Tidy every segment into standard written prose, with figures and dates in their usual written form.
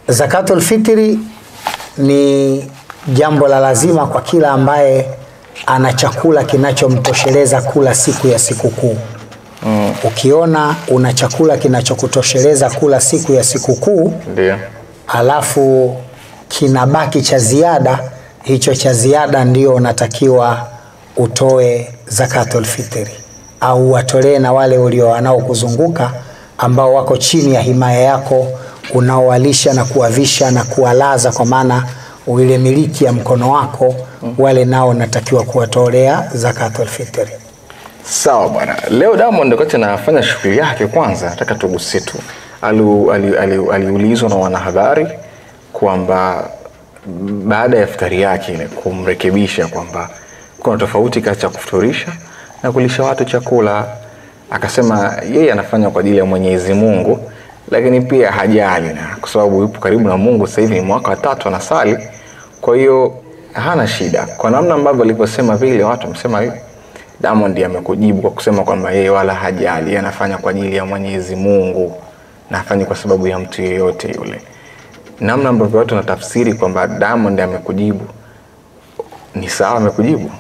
Zakatul fitri ni jambo la lazima kwa kila ambaye ana chakula kinachomtosheleza kula siku ya sikukuu. Ukiona una chakula kinachokutosheleza kula siku ya sikukuu, ndio, alafu kinabaki cha ziada, hicho cha ziada ndio unatakiwa utoe zakatul fitri, au watolee na wale wanaokuzunguka ambao wako chini ya himaya yako, unaowalisha na kuwavisha na kuwalaza, kwa maana ile miliki ya mkono wako, wale nao natakiwa kuwatolea zakatul fitri. Sawa bwana. Leo Diamond wakati anafanya shughuli yake, kwanza nataka tugusie tu, aliulizwa na wanahabari kwamba baada ya iftari yake ile kumrekebisha kwamba kuna tofauti kati ya kufuturisha na kulisha watu chakula. Akasema yeye anafanya kwa ajili ya Mwenyezi Mungu, lakini pia hajali, na kwa sababu yupo karibu na Mungu, sasa hivi ni mwaka wa 3 anasali, kwa hiyo hana shida. Kwa namna ambavyo aliposema vile, watu wamesema hivi, Diamond amekujibu kwa kusema kwamba yeye wala hajali, anafanya kwa ajili ya Mwenyezi Mungu na hafanyi kwa sababu ya mtu yeyote yule. Namna ambavyo watu wanatafsiri kwamba Diamond amekujibu, ni sawa amekujibu?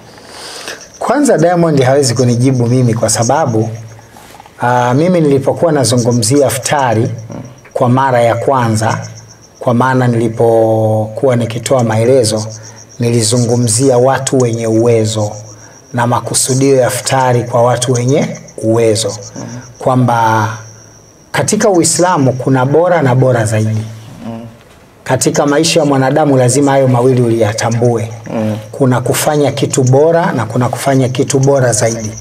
Kwanza Diamond hawezi kunijibu mimi kwa sababu mimi nilipokuwa nazungumzia iftari kwa mara ya kwanza, kwa maana nilipokuwa nikitoa maelezo, nilizungumzia watu wenye uwezo na makusudio ya iftari kwa watu wenye uwezo, kwamba katika Uislamu kuna bora na bora zaidi. Katika maisha ya mwanadamu lazima hayo mawili uliyatambue. Kuna kufanya kitu bora na kuna kufanya kitu bora zaidi.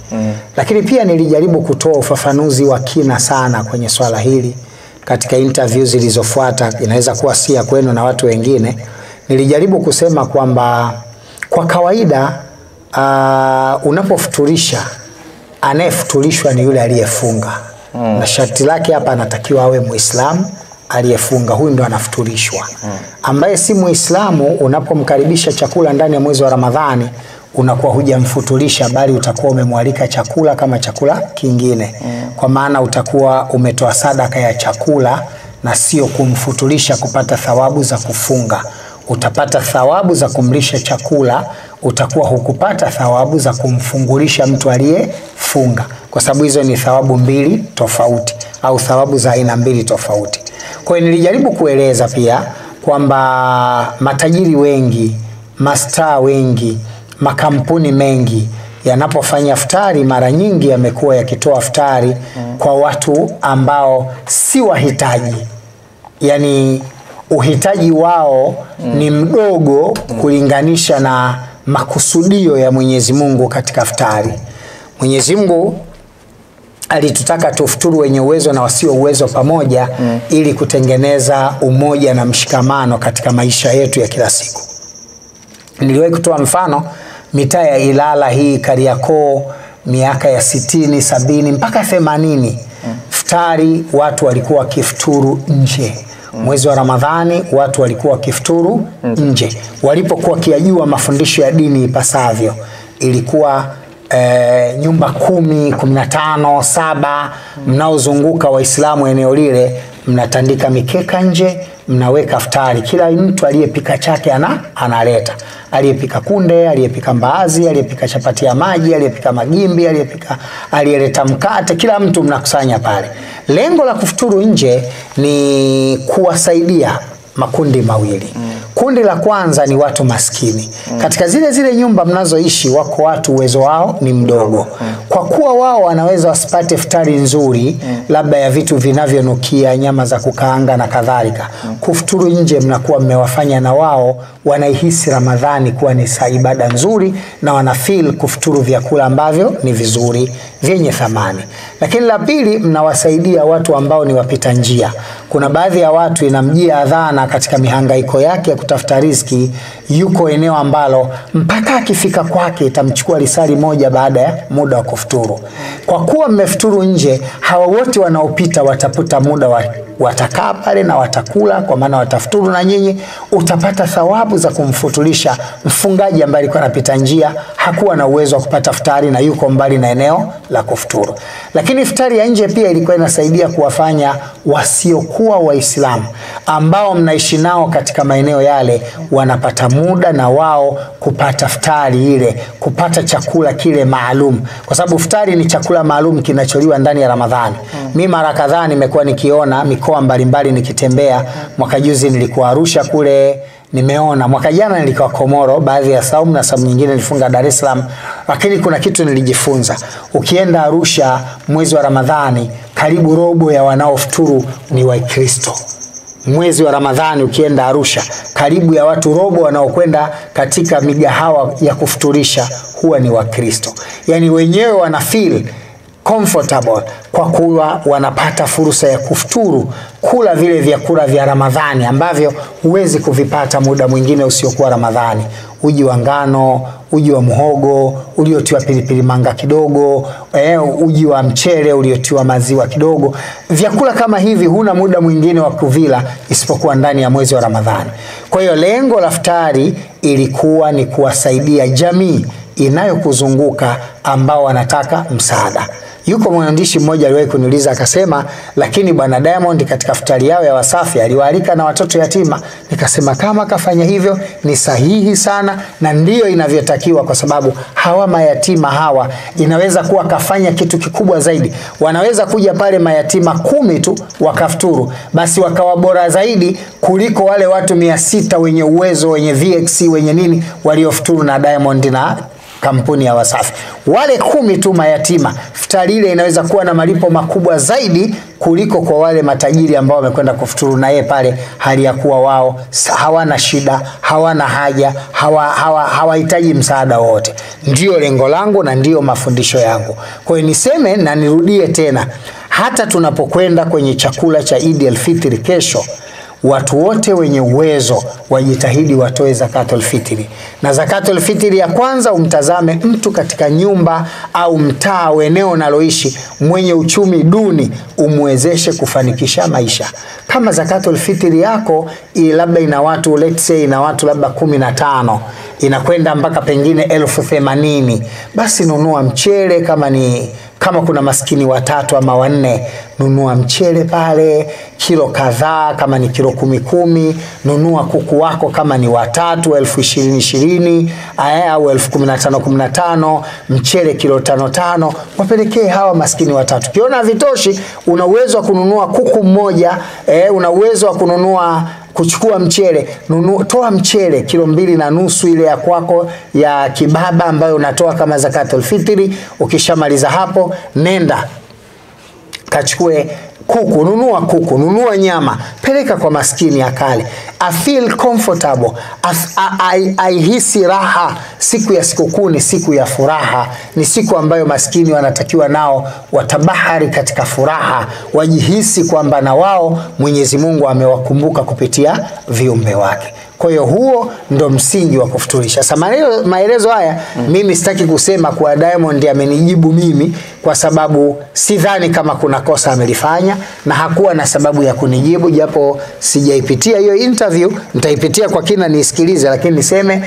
Lakini pia nilijaribu kutoa ufafanuzi wa kina sana kwenye swala hili katika interviews zilizofuata, inaweza kuwa si ya kwenu na watu wengine. Nilijaribu kusema kwamba kwa kawaida unapofuturisha, anayefuturishwa ni yule aliyefunga. Na sharti lake hapa anatakiwa awe Muislamu aliyefunga, huyu ndo anafuturishwa. Ambaye si Muislamu, unapomkaribisha chakula ndani ya mwezi wa Ramadhani, unakuwa hujamfuturisha, bali utakuwa umemwalika chakula kama chakula kingine. Kwa maana utakuwa umetoa sadaka ya chakula na sio kumfuturisha kupata thawabu za kufunga. Utapata thawabu za kumlisha chakula, utakuwa hukupata thawabu za kumfungulisha mtu aliyefunga, kwa sababu hizo ni thawabu mbili tofauti, au thawabu za aina mbili tofauti. Kwa hiyo nilijaribu kueleza pia kwamba matajiri wengi, mastaa wengi, makampuni mengi yanapofanya iftari, mara nyingi yamekuwa yakitoa iftari kwa watu ambao si wahitaji. Yani uhitaji wao ni mdogo kulinganisha na makusudio ya Mwenyezi Mungu katika iftari. Mwenyezi Mungu alitutaka tufuturu wenye uwezo na wasio uwezo pamoja, ili kutengeneza umoja na mshikamano katika maisha yetu ya kila siku. Niliwahi kutoa mfano, mitaa ya Ilala hii, Kariakoo, miaka ya 60, 70 mpaka 80, iftari watu walikuwa wakifuturu nje. Mwezi wa Ramadhani watu walikuwa wakifuturu nje, walipokuwa wakijua mafundisho ya dini ipasavyo. Ilikuwa nyumba 10, 15, 7 mnaozunguka Waislamu eneo lile, mnatandika mikeka nje, mnaweka iftari. Kila mtu aliyepika chake analeta. Aliyepika kunde, aliyepika mbaazi, aliyepika chapati ya maji, aliyepika magimbi, aliyeleta mkate, kila mtu mnakusanya pale. Lengo la kufuturu nje ni kuwasaidia makundi mawili. Kundi la kwanza ni watu maskini. Katika zile nyumba mnazoishi wako watu uwezo wao ni mdogo. Kwa kuwa wao wanaweza wasipate iftari nzuri, labda ya vitu vinavyonukia, nyama za kukaanga na kadhalika. Kufuturu nje mnakuwa mmewafanya na wao wanaihisi Ramadhani kuwa ni ibada nzuri, na wanafeel kufuturu vyakula ambavyo ni vizuri, vyenye thamani. Lakini la pili, mnawasaidia watu ambao ni wapita njia. Kuna baadhi ya watu inamjia adhana katika mihangaiko yake ya kutafuta riziki, yuko eneo ambalo mpaka akifika kwake itamchukua lisali moja baada ya muda wa kufuturu. Kwa kuwa mmefuturu nje, hawa wote wanaopita wataputa muda wa watakaa pale na watakula, kwa maana watafuturu na nyinyi. Utapata thawabu za kumfutulisha mfungaji ambaye alikuwa anapita njia, hakuwa na uwezo wa kupata futari na yuko mbali na eneo la kufuturu. Lakini iftari ya nje pia ilikuwa inasaidia kuwafanya wasiokuwa Waislamu ambao mnaishi nao katika maeneo yale wanapata muda na wao kupata futari ile, kupata chakula kile maalum, kwa sababu futari ni chakula maalum kinacholiwa ndani ya Ramadhani. Mimi mara kadhaa nimekuwa nikiona mikoa mbalimbali nikitembea. Mwaka juzi nilikuwa Arusha kule, nimeona mwaka jana nilikuwa Komoro, baadhi ya saumu na saumu nyingine nilifunga Dar es Salaam. Lakini kuna kitu nilijifunza. Ukienda Arusha mwezi wa Ramadhani, karibu robo ya wanaofuturu ni Wakristo. Mwezi wa Ramadhani ukienda Arusha, karibu ya watu robo wanaokwenda katika migahawa ya kufuturisha huwa ni Wakristo. Yani wenyewe wana feel comfortable kwa kuwa wanapata fursa ya kufuturu, kula vile vyakula vya Ramadhani ambavyo huwezi kuvipata muda mwingine usiokuwa Ramadhani. Uji wa ngano, uji wa muhogo uliotiwa pilipili manga kidogo, uji wa mchele uliotiwa maziwa kidogo. Vyakula kama hivi huna muda mwingine wa kuvila isipokuwa ndani ya mwezi wa Ramadhani. Kwa hiyo lengo la futari ilikuwa ni kuwasaidia jamii inayokuzunguka ambao wanataka msaada. Yuko mwandishi mmoja aliwahi kuniuliza akasema, lakini bwana Diamond katika futari yao ya Wasafi aliwaalika na watoto yatima. Nikasema kama kafanya hivyo ni sahihi sana na ndiyo inavyotakiwa, kwa sababu hawa mayatima hawa inaweza kuwa kafanya kitu kikubwa zaidi. Wanaweza kuja pale mayatima 10 tu wakafuturu, basi wakawa bora zaidi kuliko wale watu 600 wenye uwezo, wenye VX, wenye nini waliofuturu na Diamond na kampuni ya Wasafi. Wale 10 tu mayatima, futari ile inaweza kuwa na malipo makubwa zaidi kuliko kwa wale matajiri ambao wamekwenda kufuturu na yeye pale, hali ya kuwa wao hawana shida, hawana haja, hawahitaji msaada wote. Ndio lengo langu na ndio mafundisho yangu. Kwa hiyo niseme na nirudie tena, hata tunapokwenda kwenye chakula cha Eid al-Fitr kesho, watu wote wenye uwezo wajitahidi watoe zakatul fitri. Na zakatul fitri ya kwanza umtazame mtu katika nyumba au mtaa au eneo unaloishi mwenye uchumi duni, umwezeshe kufanikisha maisha. Kama zakatul fitri yako labda ina watu, let's say ina watu labda 15, inakwenda mpaka pengine 1080, basi nunua mchele. Kama kuna maskini 3 ama 4, nunua mchele pale kilo kadhaa, kama ni kilo 10, nunua kuku wako kama ni 3, 20,20 au 15,15, mchele kilo 5, wapelekee hawa maskini 3. Kiona vitoshi, una uwezo wa kununua kuku mmoja, una uwezo wa kuchukua mchele, toa mchele kilo 2.5 ile ya kwako ya kibaba ambayo unatoa kama zakatul fitri. Ukishamaliza hapo, nenda kachukue kuku, nunua nyama, peleka kwa maskini akale. I feel comfortable, I hisi raha. Siku ya sikukuu ni siku ya furaha, ni siku ambayo maskini wanatakiwa nao watabahari katika furaha, wajihisi kwamba na wao Mwenyezi Mungu amewakumbuka kupitia viumbe wake. Kwa hiyo huo ndo msingi wa kufuturisha. Sasa maelezo haya mimi sitaki kusema kwa Diamond amenijibu mimi, kwa sababu sidhani kama kuna kosa amelifanya na hakuwa na sababu ya kunijibu, japo sijaipitia hiyo interview. Nitaipitia kwa kina nisikilize, lakini niseme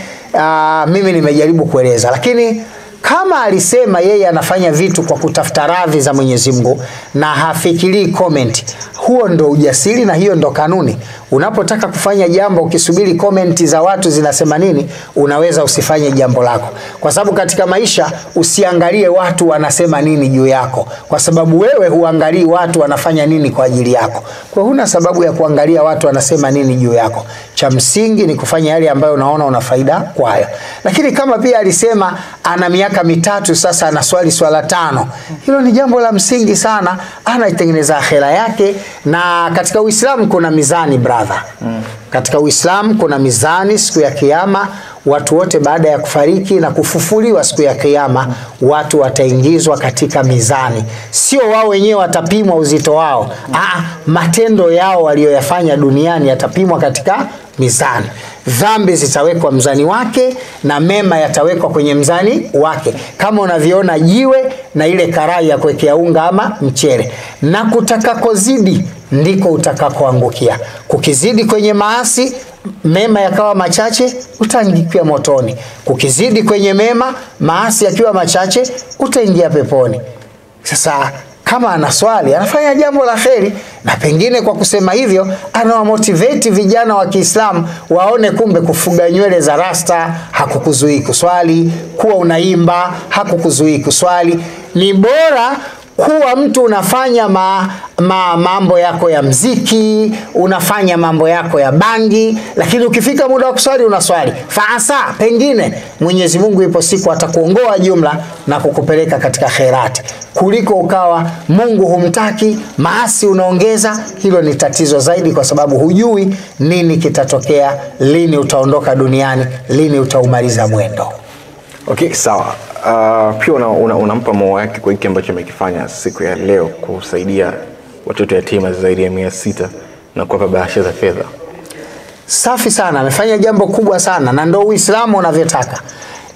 mimi nimejaribu kueleza. Lakini kama alisema yeye anafanya vitu kwa kutafuta radhi za Mwenyezi Mungu na hafikiri comment, huo ndo ujasiri na hiyo ndo kanuni. Unapotaka kufanya jambo ukisubiri comment za watu zinasema nini, unaweza usifanye jambo lako. Kwa sababu katika maisha usiangalie watu wanasema nini juu yako, kwa sababu wewe huangalii watu wanafanya nini kwa ajili yako. Kwa huna sababu ya kuangalia watu wanasema nini juu yako. Cha msingi ni kufanya yale ambayo unaona una faida kwayo. Lakini kama pia alisema ana miaka 3 sasa anaswali swala 5, hilo ni jambo la msingi sana, anaitengeneza akhera yake. Na katika Uislamu kuna mizani brother. Katika Uislamu kuna mizani siku ya kiyama. Watu wote baada ya kufariki na kufufuliwa siku ya kiyama, watu wataingizwa katika mizani. Sio wao wenyewe watapimwa uzito wao, matendo yao walioyafanya duniani yatapimwa katika mizani. dhambi zitawekwa mzani wake na mema yatawekwa kwenye mzani wake, kama unavyoona jiwe na ile karai ya kuwekea unga ama mchele. Na kutakakozidi ndiko utakakoangukia. Kukizidi kwenye maasi, mema yakawa machache, utaingia motoni. Kukizidi kwenye mema, maasi yakiwa machache, utaingia peponi. Sasa kama ana swali, anafanya jambo la kheri, na pengine kwa kusema hivyo anawamotivate vijana wa Kiislamu waone kumbe kufuga nywele za rasta hakukuzuii kuswali, kuwa unaimba hakukuzuii kuswali. Ni bora kuwa mtu unafanya mambo yako ya mziki, unafanya mambo yako ya bangi, lakini ukifika muda wa kuswali unaswali. Faasa pengine Mwenyezi Mungu ipo siku atakuongoa jumla na kukupeleka katika khairati, kuliko ukawa Mungu humtaki, maasi unaongeza. Hilo ni tatizo zaidi, kwa sababu hujui nini kitatokea, lini utaondoka duniani, lini utaumaliza mwendo. Okay, sawa. Pia unampa moyo wake kwa hiki ambacho amekifanya siku ya leo, kusaidia watoto yatima zaidi ya 600 na kuwapa bahasha za fedha. Safi sana, amefanya jambo kubwa sana, na ndio Uislamu unavyotaka.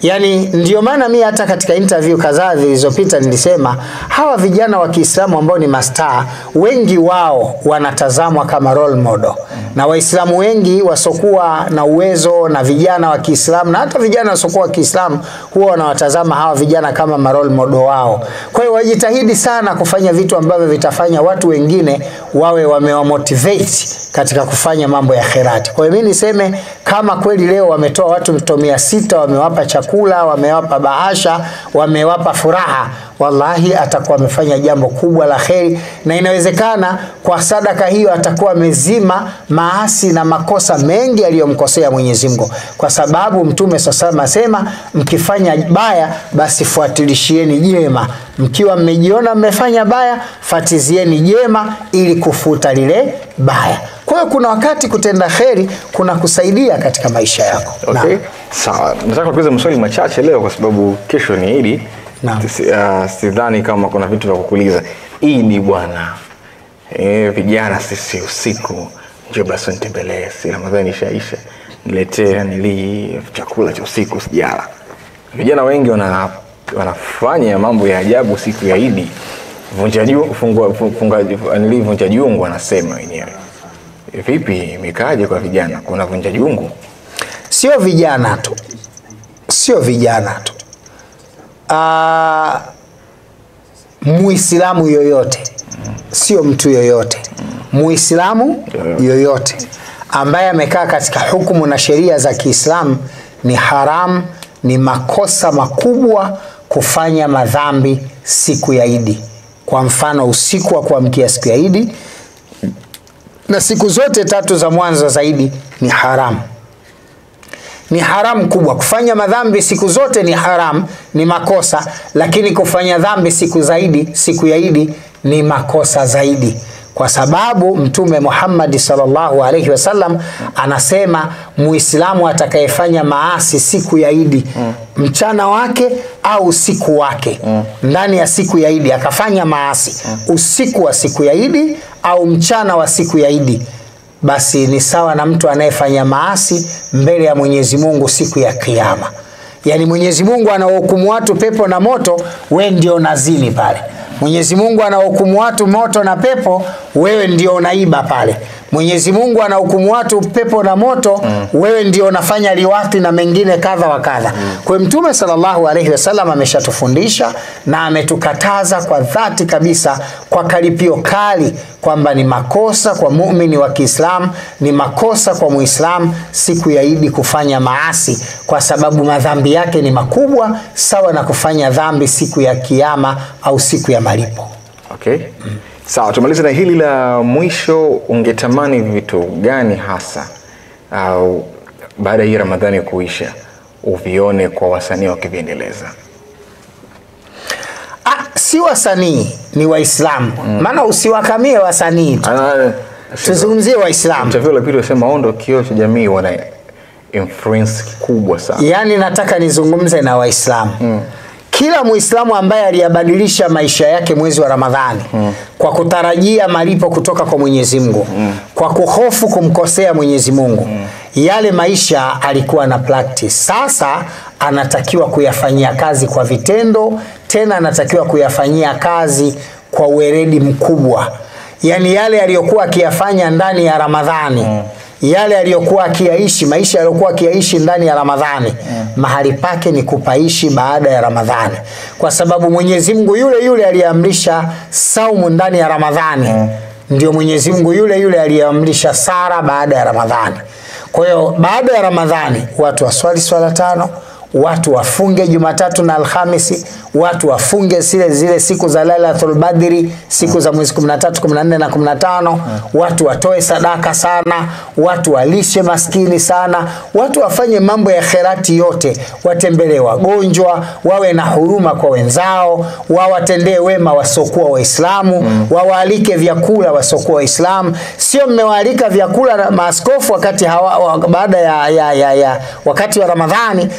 Yani ndio maana mimi hata katika interview kadhaa zilizopita nilisema hawa vijana wa Kiislamu ambao ni mastaa, wengi wao wanatazamwa kama role model. Na Waislamu wengi wasokuwa na uwezo na vijana wa Kiislamu na hata vijana wasokuwa wa Kiislamu huwa wanawatazama hawa vijana kama role model wao. Kwa hiyo wajitahidi sana kufanya vitu ambavyo vitafanya watu wengine wawe wamewamotivate katika kufanya mambo ya khairati. Kwa hiyo mimi niseme kama kweli leo wametoa watu 600, wamewapa chakula, wamewapa bahasha, wamewapa furaha, wallahi atakuwa amefanya jambo kubwa la kheri, na inawezekana kwa sadaka hiyo atakuwa amezima maasi na makosa mengi aliyomkosea Mwenyezi Mungu, kwa sababu Mtume SAW asema mkifanya baya basi fuatilishieni jema, mkiwa mmejiona mmefanya baya fatizieni jema ili kufuta lile baya. Kwa hiyo kuna wakati kutenda kheri kuna kusaidia katika maisha yako. Okay. Sawa. Nataka kuuliza maswali machache leo kwa sababu kesho ni Idi. Sidhani kama kuna vitu vya kukuuliza. Hii ni bwana. Vijana sisi usiku njoo basi nitembelee, si Ramadhani ishaisha. Niletee nili chakula cha usiku sijala. Vijana wengi wanafanya mambo ya ajabu siku ya Idi. Vunja jungu wanasema wenyewe. Vipi imekaje kwa vijana? Kuna vunja jungu? Sio vijana tu. Sio vijana tu. Muislamu yoyote. Sio mtu yoyote. Muislamu yoyote ambaye amekaa katika hukumu na sheria za Kiislamu, ni haram, ni makosa makubwa kufanya madhambi siku ya Idi. Kwa mfano usiku wa kuamkia siku ya Idi na siku zote 3 za mwanzo zaidi ni haram. Ni haram kubwa. Kufanya madhambi siku zote ni haram, ni makosa, lakini kufanya dhambi siku ya Idi ni makosa zaidi. Kwa sababu Mtume Muhammad sallallahu alaihi wasallam anasema Muislamu atakayefanya maasi siku ya Idi, mchana wake au usiku wake, ndani ya siku ya Idi akafanya maasi usiku wa siku ya Idi au mchana wa siku ya Idi, basi ni sawa na mtu anayefanya maasi mbele ya Mwenyezi Mungu siku ya Kiyama. Yani Mwenyezi Mungu anawahukumu watu pepo na moto, wewe ndio unazini pale. Mwenyezi Mungu anahukumu watu moto na pepo, wewe ndio unaiba pale. Mwenyezi Mungu anahukumu watu pepo na moto, wewe ndio unafanya liwati na mengine kadha wa kadha. Kwa Mtume sallallahu alaihi wasallam ameshatufundisha na ametukataza kwa dhati kabisa, kwa kalipio kali, kwamba ni makosa kwa muumini wa Kiislamu, ni makosa kwa Muislamu siku ya Idi kufanya maasi, kwa sababu madhambi yake ni makubwa, sawa na kufanya dhambi siku ya Kiyama au siku ya malipo. Okay. Sawa, tumalize na hili la mwisho. Ungetamani vitu gani hasa au baada ya Ramadhani kuisha uvione kwa wasanii wakiviendeleza? Si wasanii, ni Waislamu. Maana usiwakamie wasanii tu. Tuzungumzie Waislamu. Mtavyo la pili wasema ondo kioo cha jamii wana influence kubwa sana. Yani nataka nizungumze na Waislamu. Kila Muislamu ambaye aliyabadilisha maisha yake mwezi wa Ramadhani kwa kutarajia malipo kutoka kwa Mwenyezi Mungu, kwa kuhofu kumkosea Mwenyezi Mungu, yale maisha alikuwa na practice. Sasa anatakiwa kuyafanyia kazi kwa vitendo, tena anatakiwa kuyafanyia kazi kwa uweredi mkubwa. Yani yale aliyokuwa akiyafanya ndani ya Ramadhani, yale aliyokuwa akiyaishi, maisha aliyokuwa akiyaishi ndani ya Ramadhani, mahali pake ni kupaishi baada ya Ramadhani. Kwa sababu Mwenyezi Mungu yule yule aliyeamrisha saumu ndani ya Ramadhani, ndio Mwenyezi Mungu yule yule aliyeamrisha sara baada ya Ramadhani. Kwa hiyo baada ya Ramadhani watu waswali swala 5, watu wafunge Jumatatu na Alhamisi, watu wafunge zile siku za Lailatul Badri, siku za mwezi 13, 14 na 15, watu watoe sadaka sana, watu walishe maskini sana, watu wafanye mambo ya khairati yote, watembelee wagonjwa, wawe na huruma kwa wenzao, wawatendee wema wasiokuwa Waislamu, wawaalike vyakula wasiokuwa Waislamu. Sio mmewaalika vyakula na maaskofu wakati baada ya wakati wa Ramadhani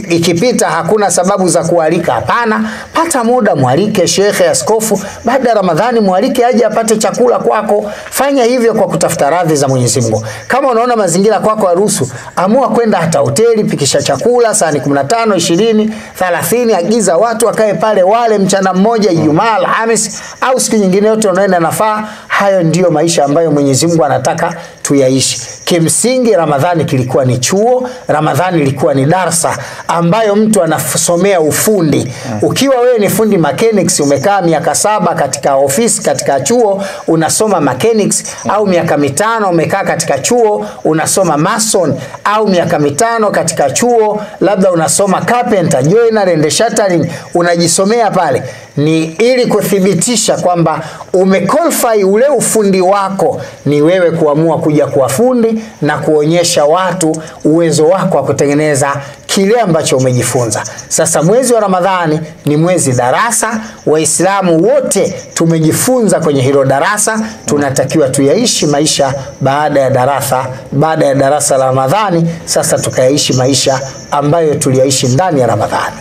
ikipita hakuna sababu za kualika. Hapana, pata muda mwalike shekhe, askofu, baada ya Ramadhani mwalike aje apate chakula kwako. Fanya hivyo kwa kutafuta radhi za Mwenyezi Mungu. Kama unaona mazingira kwako haruhusu, amua kwenda hata hoteli, pikisha chakula sahani 15, 20, 30, agiza watu wakae pale wale mchana mmoja, Ijumaa, Alhamisi au siku nyingine yote unaenda nafaa. Hayo ndiyo maisha ambayo Mwenyezi Mungu anataka tuyaishi. Kimsingi Ramadhani kilikuwa ni chuo, Ramadhani ilikuwa ni darsa ambayo mtu anasomea ufundi. Ukiwa wewe ni fundi mechanics, umekaa miaka 7 katika ofisi katika chuo unasoma mechanics, au miaka 5 umekaa katika chuo unasoma mason, au miaka 5 katika chuo labda unasoma carpenter, joinery and shuttering, unajisomea pale, ni ili kuthibitisha kwamba umequalify ule ufundi wako, ni wewe kuamua kuja kuwa fundi na kuonyesha watu uwezo wako wa kutengeneza kile ambacho umejifunza. Sasa mwezi wa Ramadhani ni mwezi darasa, Waislamu wote tumejifunza kwenye hilo darasa, tunatakiwa tuyaishi maisha baada ya darasa la Ramadhani. Sasa tukayaishi maisha ambayo tuliyaishi ndani ya Ramadhani.